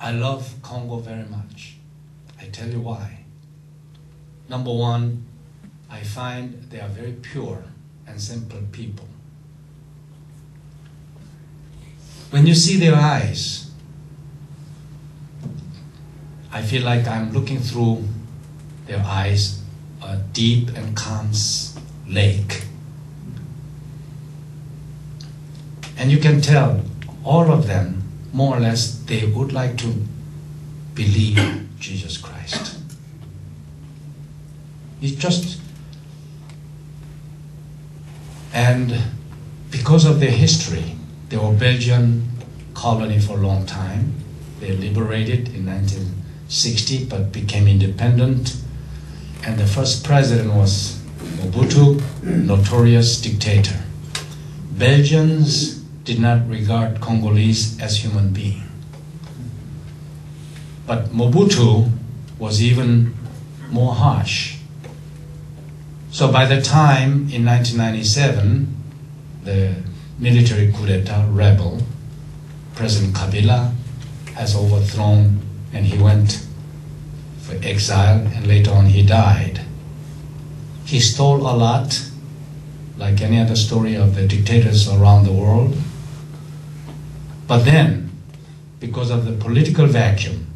I love Congo very much. I tell you why. Number one, I find they are very pure and simple people. When you see their eyes, I feel like I'm looking through their eyes, a deep and calm lake. And you can tell all of them, more or less, they would like to believe Jesus Christ. It's just, and because of their history, they were Belgian colony for a long time. They liberated in 1960, but became independent. And the first president was Mobutu, notorious dictator. Belgians did not regard Congolese as human beings. But Mobutu was even more harsh. So by the time in 1997, the military coup d'etat rebel, President Kabila, has overthrown, and he went for exile, and later on he died. He stole a lot, like any other story of the dictators around the world. But then, because of the political vacuum,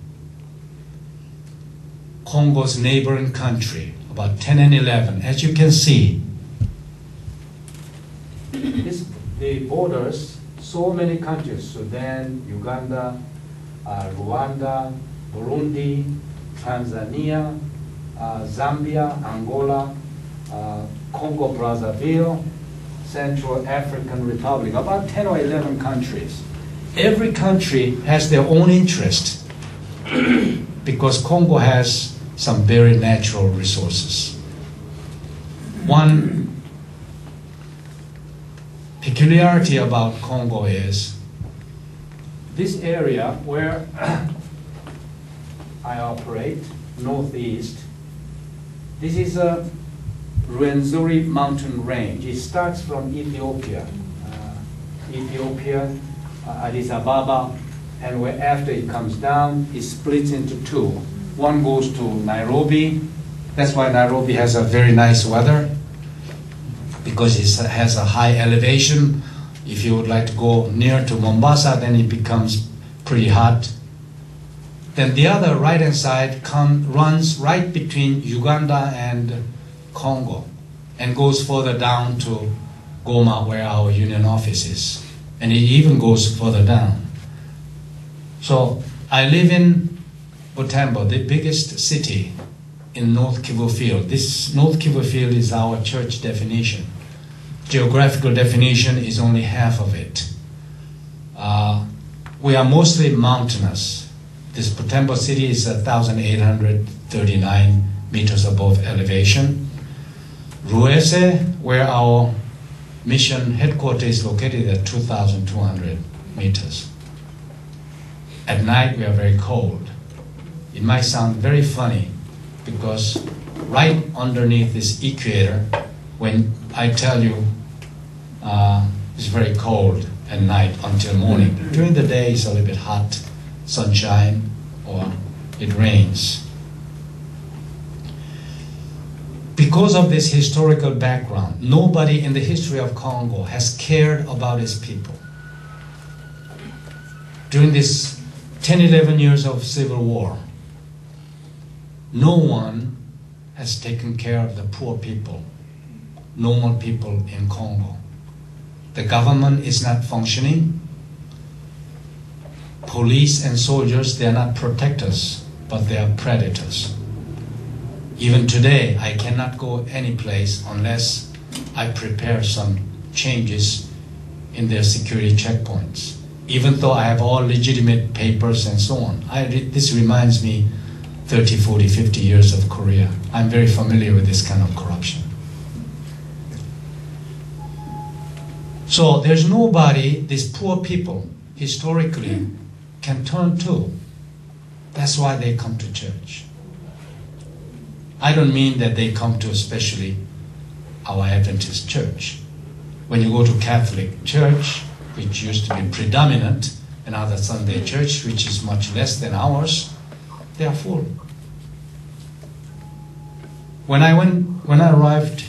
Congo's neighboring country, about 10 and 11, as you can see, the borders, so many countries, Sudan, Uganda, Rwanda, Burundi, Tanzania, Zambia, Angola, Congo Brazzaville, Central African Republic, about 10 or 11 countries. Every country has their own interest because Congo has some very natural resources. One peculiarity about Congo is this area where I operate, northeast, this is a Rwenzori mountain range. It starts from Ethiopia, Addis Ababa, and where after it comes down, it splits into two. One goes to Nairobi. That's why Nairobi has a very nice weather, because it has a high elevation. If you would like to go near to Mombasa, then it becomes pretty hot. Then the other right-hand side runs right between Uganda and Congo and goes further down to Goma, where our union office is. And it even goes further down. So I live in Butembo, the biggest city in North Kivu Field. This North Kivu Field is our church definition. Geographical definition is only half of it. We are mostly mountainous. This Butembo city is 1,839 meters above elevation. Ruese, where our mission headquarters is located, at 2,200 meters. At night, we are very cold. It might sound very funny because right underneath this equator, when I tell you it's very cold at night until morning. During the day, it's a little bit hot, sunshine, or it rains. Because of this historical background, nobody in the history of Congo has cared about his people. During this 10, 11 years of civil war, no one has taken care of the poor people, normal people in Congo. The government is not functioning. Police and soldiers, they are not protectors, but they are predators. Even today, I cannot go any place unless I prepare some changes in their security checkpoints, even though I have all legitimate papers and so on. This reminds me 30, 40, 50 years of Korea. I'm very familiar with this kind of corruption. So there's nobody these poor people historically can turn to. That's why they come to church. I don't mean that they come to especially our Adventist church. When you go to Catholic church, which used to be predominant, another Sunday church, which is much less than ours. They are full. When I arrived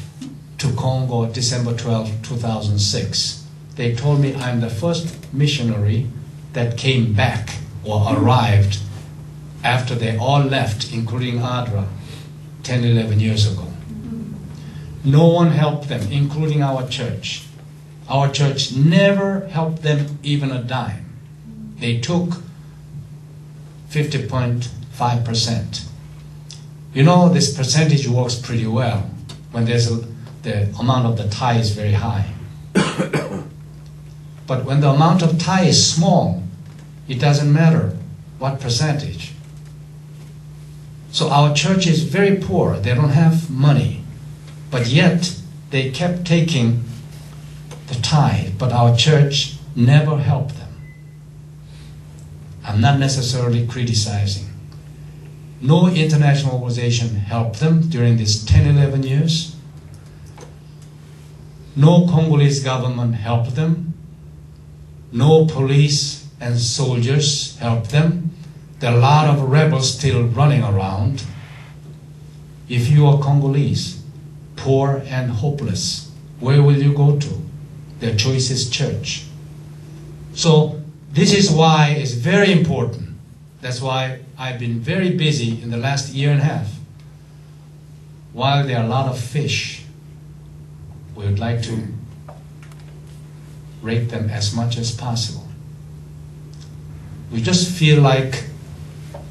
to Congo, December 12, 2006, they told me I'm the first missionary that came back or arrived after they all left, including Adra, 10, 11 years ago. No one helped them, including our church. Our church never helped them even a dime. They took 50.5%. You know, this percentage works pretty well when the amount of the tithe is very high. But when the amount of tithe is small, it doesn't matter what percentage. So our church is very poor. They don't have money. But yet, they kept taking the tithe, but our church never helped them. I'm not necessarily criticizing. No international organization helped them during these 10, 11 years. No Congolese government helped them. No police and soldiers helped them. There are a lot of rebels still running around. If you are Congolese, poor and hopeless, where will you go to? Their choice is church. So this is why it's very important. That's why I've been very busy in the last year and a half. While there are a lot of fish, we would like to rake them as much as possible. We just feel like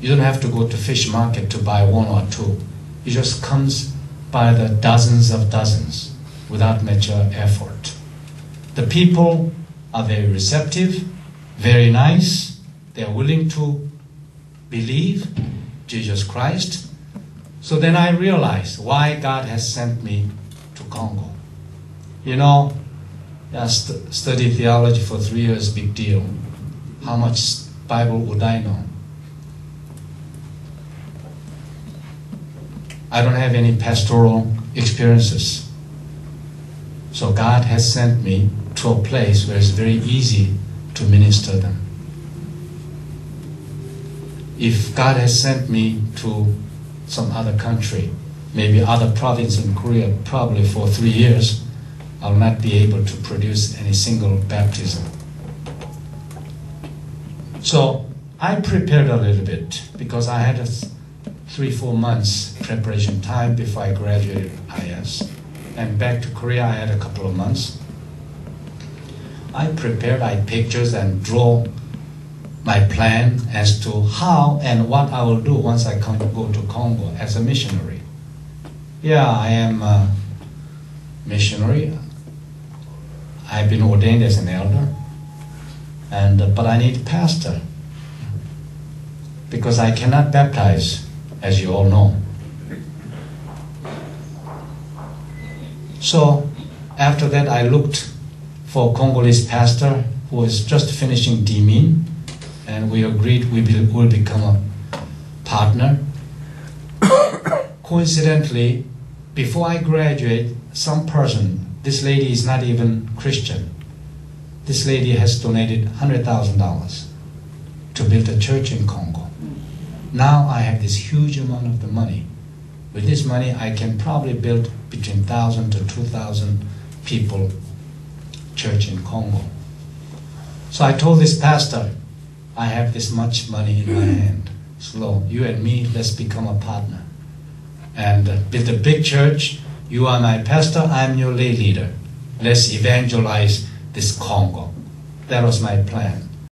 you don't have to go to fish market to buy one or two. It just comes by the dozens of dozens without much effort. The people are very receptive, very nice. They are willing to believe Jesus Christ. So then I realized why God has sent me to Congo. You know, I studied theology for 3 years, big deal. How much Bible would I know? I don't have any pastoral experiences. So God has sent me to a place where it's very easy to minister them. If God has sent me to some other country, maybe other province in Korea, probably for 3 years, I'll not be able to produce any single baptism. So I prepared a little bit because I had 3-4 months preparation time before I graduated IS. And back to Korea, I had a couple of months. I prepared, I pictures and draw my plan as to how and what I will do once I go to Congo as a missionary. Yeah, I am a missionary. I've been ordained as an elder, but I need a pastor because I cannot baptize, as you all know. So after that, I looked for a Congolese pastor who was just finishing DMIN, and we agreed we will become a partner. Coincidentally, before I graduate, some person, this lady is not even Christian, this lady has donated $100,000 to build a church in Congo. Now I have this huge amount of the money. With this money, I can probably build between 1,000 to 2,000 people church in Congo. So I told this pastor, I have this much money in my hand. So you and me, let's become a partner. And build a big church. You are my pastor, I'm your lay leader. Let's evangelize this Congo. That was my plan.